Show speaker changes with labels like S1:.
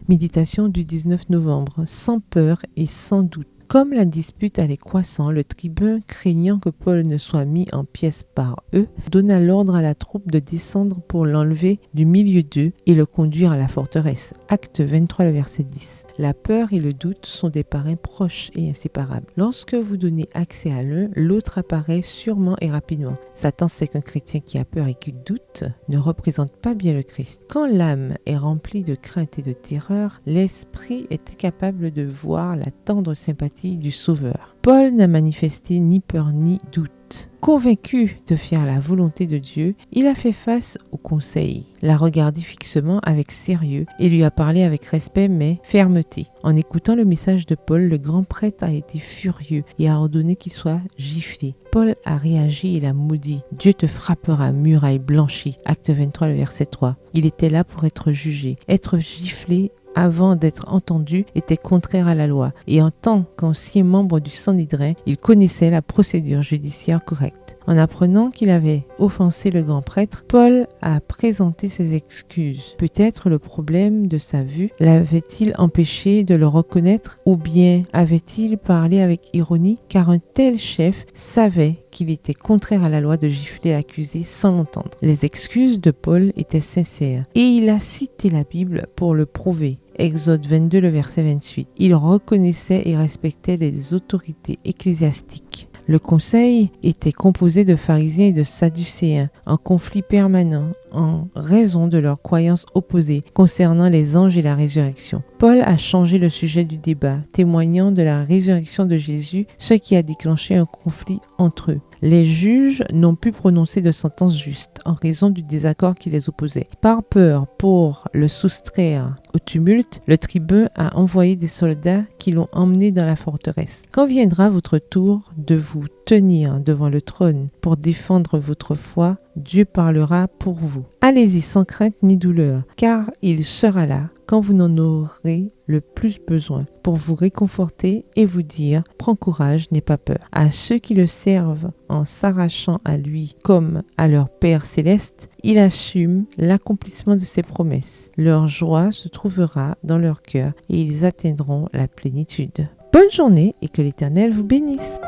S1: Méditation du 19 novembre, sans peur et sans doute. Comme la dispute allait croissant, le tribun, craignant que Paul ne soit mis en pièces par eux, donna l'ordre à la troupe de descendre pour l'enlever du milieu d'eux et le conduire à la forteresse. Acte 23, le verset 10. La peur et le doute sont des parrains proches et inséparables. Lorsque vous donnez accès à l'un, l'autre apparaît sûrement et rapidement. Satan sait qu'un chrétien qui a peur et qui doute ne représente pas bien le Christ. Quand l'âme est remplie de crainte et de terreur, l'esprit est incapable de voir la tendre sympathie du Sauveur. Paul n'a manifesté ni peur ni doute. Convaincu de faire la volonté de Dieu, il a fait face au conseil, l'a regardé fixement avec sérieux et lui a parlé avec respect mais fermeté. En écoutant le message de Paul, le grand prêtre a été furieux et a ordonné qu'il soit giflé. Paul a réagi et l'a maudit. Dieu te frappera, muraille blanchie. Acte 23, le verset 3. Il était là pour être jugé. Être giflé avant d'être entendu était contraire à la loi et en tant qu'ancien membre du Sanhédrin, il connaissait la procédure judiciaire correcte. En apprenant qu'il avait offensé le grand prêtre, Paul a présenté ses excuses. Peut-être le problème de sa vue l'avait-il empêché de le reconnaître ou bien avait-il parlé avec ironie car un tel chef savait qu'il était contraire à la loi de gifler l'accusé sans l'entendre. Les excuses de Paul étaient sincères et il a cité la Bible pour le prouver. Exode 22, le verset 28. Il reconnaissait et respectait les autorités ecclésiastiques. Le conseil était composé de pharisiens et de sadducéens, en conflit permanent en raison de leurs croyances opposées concernant les anges et la résurrection. Paul a changé le sujet du débat, témoignant de la résurrection de Jésus, ce qui a déclenché un conflit entre eux. Les juges n'ont pu prononcer de sentence juste en raison du désaccord qui les opposait. Par peur pour le soustraire au tumulte, le tribun a envoyé des soldats qui l'ont emmené dans la forteresse. Quand viendra votre tour de vous tenir devant le trône pour défendre votre foi, Dieu parlera pour vous. Allez-y sans crainte ni douleur, car il sera là quand vous n'en aurez le plus besoin, pour vous réconforter et vous dire « Prends courage, n'aie pas peur ». À ceux qui le servent en s'arrachant à lui comme à leur Père céleste, il assume l'accomplissement de ses promesses. Leur joie se trouvera dans leur cœur et ils atteindront la plénitude. Bonne journée et que l'Éternel vous bénisse.